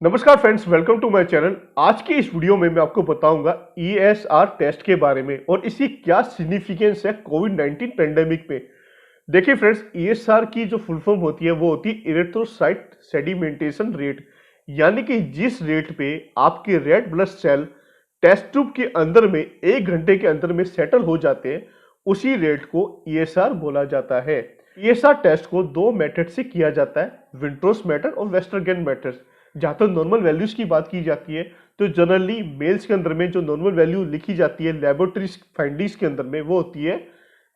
नमस्कार friends, welcome to my channel. आज की इस वीडियो में मैं आपको बताऊंगा ईएसआर टेस्ट के बारे में और इसकी क्या सिग्निफिकेंस है कोविड-19 पेंडेमिक में। देखिए फ्रेंड्स, ईएसआर की जो फुल फॉर्म होती है वो होती है इरिथ्रोसाइट सेडिमेंटेशन रेट, यानी कि जिस रेट पे आपके red blood cell test tube के अंदर में 1 घंटे के अंदर में सेटल हो जाते हैं, उसी रेट को ईएसआर बोला जाता है। ईएसआर टेस्ट को दो मेथड से किया जाता है, विंट्रोस मेथड और वेस्टरगेन मेथड। जहां तक नॉर्मल वैल्यूज की बात की जाती है तो जनरली मेल्स के अंदर में जो नॉर्मल वैल्यू लिखी जाती है लेबोरेटरी फाइंडिंग्स के अंदर में वो होती है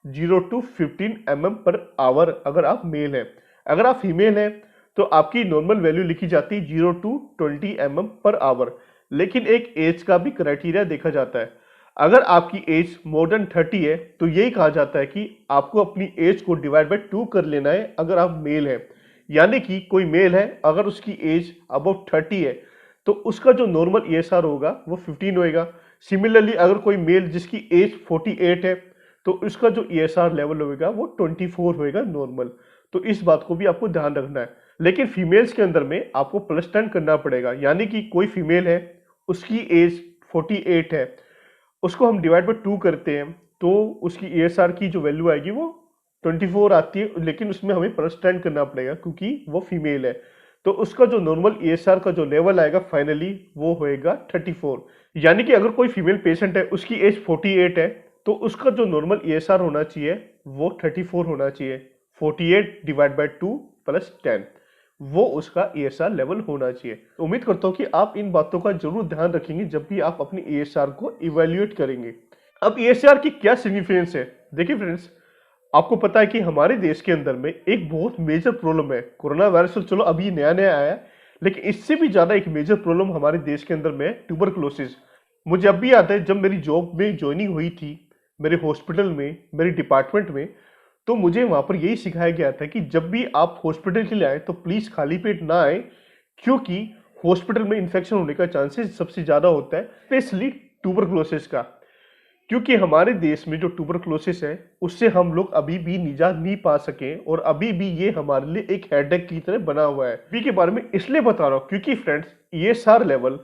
0 to 15 mm पर आवर अगर आप मेल हैं। अगर आप फीमेल हैं तो आपकी नॉर्मल वैल्यू लिखी जाती है 0 to 20 mm पर आवर। लेकिन एक एज का भी क्राइटेरिया देखा जाता है। अगर आपकी एज मोर देन 30 है तो यही कहा जाता है कि आपको अपनी एज को डिवाइड बाय 2 कर लेना है अगर आप मेल हैं। यानी कि कोई मेल है, अगर उसकी एज अबाउट 30 है तो उसका जो नॉर्मल ईएसआर होगा वो 15 होएगा। सिमिलरली अगर कोई मेल जिसकी एज 48 है तो उसका जो ईएसआर लेवल होगा वो 24 होएगा नॉर्मल। तो इस बात को भी आपको ध्यान रखना है। लेकिन फीमेल्स के अंदर में आपको +10 करना पड़ेगा, यानी कि कोई फीमेल है, उसकी एज 48 है, उसको हम डिवाइड बाय 2 करते हैं तो उसकी ईएसआर की जो वैल्यू आएगी वो 24 आती है। लेकिन उसमें हमें +10 करना पड़ेगा क्योंकि वो फीमेल है। तो उसका जो नॉर्मल ईएसआर का जो लेवल आएगा फाइनली वो होएगा 34। यानी कि अगर कोई फीमेल पेशेंट है, उसकी एज 48 है तो उसका जो नॉर्मल ईएसआर होना चाहिए वो 34 होना चाहिए। 48 डिवाइड बाय 2 +10 वो उसका ईएसआर लेवल होना चाहिए। उम्मीद करता हूँ कि आप इन बातों का जरूर ध्यान रखेंगे जब भी आप अपनी ईएसआर को इवेल्युएट करेंगे। अब ईएसआर की क्या सिग्निफिकेंस है? देखिए फ्रेंड्स, आपको पता है कि हमारे देश के अंदर में एक बहुत मेजर प्रॉब्लम है। कोरोना वायरस तो चलो अभी नया नया आया है, लेकिन इससे भी ज्यादा एक मेजर प्रॉब्लम हमारे देश के अंदर में है, ट्यूबरकुलोसिस। मुझे अब भी याद है जब मेरी जॉब में ज्वाइनिंग हुई थी, मेरे हॉस्पिटल में, मेरे डिपार्टमेंट में, तो मुझे वहां पर यही सिखाया गया था कि जब भी आप हॉस्पिटल के लिए आए तो प्लीज खाली पेट ना आए, क्योंकि हॉस्पिटल में इन्फेक्शन होने का चांसेस सबसे ज्यादा होता है, स्पेशली ट्यूबरकुलोसिस का। क्योंकि हमारे देश में जो ट्यूबरकुलोसिस है उससे हम लोग अभी भी निजात नहीं पा सके और अभी भी ये हमारे लिए एक हेडेक की तरह बना हुआ है। अभी के बारे में इसलिए बता रहा हूं क्योंकि फ्रेंड्स, ये सार लेवल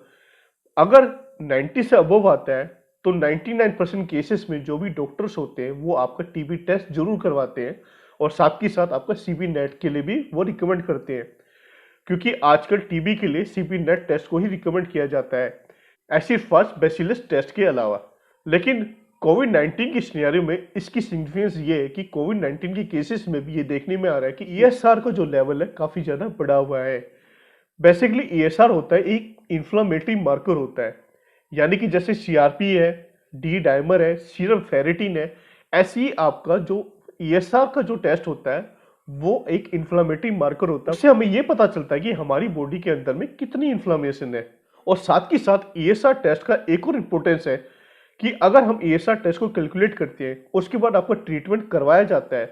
अगर 90 से अबव आता है तो 99% केसेस में जो भी डॉक्टर्स होते हैं वो आपका टीबी टेस्ट जरूर करवाते हैं और साथ के साथ आपका सीबी नेट के लिए भी वो रिकमेंड करते हैं, क्योंकि आजकल टीबी के लिए सीबी नेट टेस्ट को ही रिकमेंड किया जाता है, ऐसी फर्स्ट बेसिलस टेस्ट के अलावा। लेकिन कोविड 19 की सिनेरियो में इसकी सिग्निफिकेंस ये है कि कोविड 19 के केसेस में भी ये देखने में आ रहा है कि ईएसआर का जो लेवल है काफी ज्यादा बढ़ा हुआ है। बेसिकली ईएसआर होता है एक इन्फ्लामेटरी मार्कर होता है, यानी कि जैसे सीआरपी है, डी डाइमर है, सीरम फेरेटिन है, ऐसे ही आपका जो ईएसआर का जो टेस्ट होता है वो एक इन्फ्लामेटरी मार्कर होता है। उससे हमें ये पता चलता है कि हमारी बॉडी के अंदर में कितनी इन्फ्लामेशन है। और साथ ही साथ ईएसआर टेस्ट का एक और इंपॉर्टेंस है कि अगर हम ईएसआर टेस्ट को कैलकुलेट करते हैं, उसके बाद आपका ट्रीटमेंट करवाया जाता है,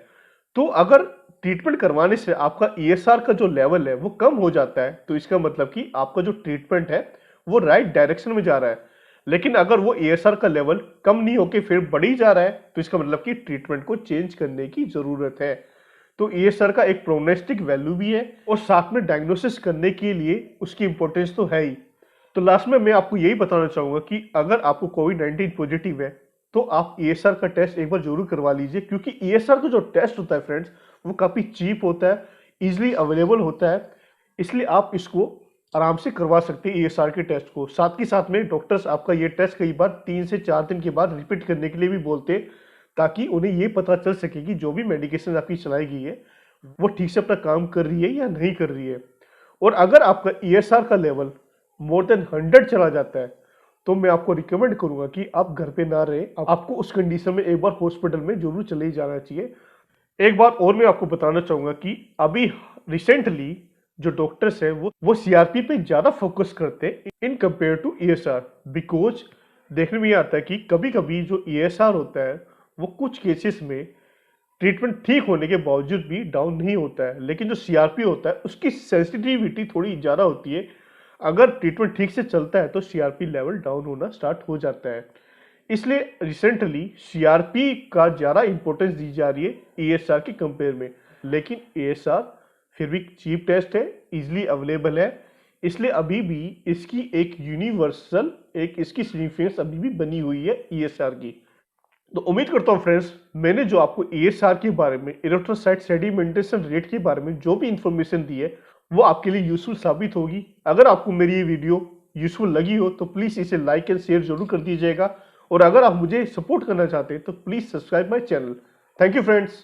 तो अगर ट्रीटमेंट करवाने से आपका ईएसआर का जो लेवल है वो कम हो जाता है तो इसका मतलब कि आपका जो ट्रीटमेंट है वो राइट डायरेक्शन में जा रहा है। लेकिन अगर वो ईएसआर का लेवल कम नहीं होके फिर बढ़ ही जा रहा है तो इसका मतलब कि ट्रीटमेंट को चेंज करने की जरूरत है। तो ईएसआर का एक प्रोग्नोस्टिक वैल्यू भी है और साथ में डायग्नोसिस करने के लिए उसकी इंपॉर्टेंस तो है ही। तो लास्ट में मैं आपको यही बताना चाहूंगा कि अगर आपको कोविड-19 पॉजिटिव है तो आप ईएसआर का टेस्ट एक बार जरूर करवा लीजिए, क्योंकि ईएसआर का जो टेस्ट होता है फ्रेंड्स वो काफी चीप होता है, इजिली अवेलेबल होता है, इसलिए आप इसको आराम से करवा सकते हैं ईएसआर के टेस्ट को। साथ ही साथ में डॉक्टर्स आपका ये टेस्ट कई बार 3 से 4 दिन के बाद रिपीट करने के लिए भी बोलते हैं, ताकि उन्हें ये पता चल सके कि जो भी मेडिकेशन आपकी चलाई गई है वो ठीक से अपना काम कर रही है या नहीं कर रही है। और अगर आपका ईएसआर का लेवल मोर देन 100 चला जाता है तो मैं आपको रिकमेंड करूंगा कि आप घर पे ना रहे, आपको उस कंडीशन में एक बार हॉस्पिटल में जरूर चले जाना चाहिए। एक बात और मैं आपको बताना चाहूंगा कि अभी रिसेंटली जो डॉक्टर्स हैं वो सीआरपी पे ज्यादा फोकस करते हैं in compare to ESR, because देखने में ये आता है कि कभी कभी जो ईएसआर होता है वो कुछ केसेस में ट्रीटमेंट ठीक होने के बावजूद भी डाउन नहीं होता है, लेकिन जो सीआरपी होता है उसकी सेंसिटिविटी थोड़ी ज्यादा होती है। अगर ट्रीटमेंट ठीक से चलता है तो सीआरपी लेवल डाउन होना स्टार्ट हो जाता है। इसलिए रिसेंटली सीआरपी का ज्यादा इंपॉर्टेंस दी जा रही है ईएसआर के कंपेयर में। लेकिन ईएसआर फिर भी चीप टेस्ट है, इजिली अवेलेबल है, इसलिए अभी भी इसकी एक यूनिवर्सल इसकी सिग्निफिकेंस अभी भी बनी हुई है ईएसआर की। तो उम्मीद करता हूं फ्रेंड्स, मैंने जो आपको ईएसआर के बारे में, इरिथ्रोसाइट सेडिमेंटेशन रेट के बारे में जो भी इंफॉर्मेशन दी है वो आपके लिए यूजफुल साबित होगी। अगर आपको मेरी ये वीडियो यूजफुल लगी हो तो प्लीज इसे लाइक एंड शेयर जरूर कर दीजिएगा, और अगर आप मुझे सपोर्ट करना चाहते हैं तो please subscribe my channel. Thank you friends.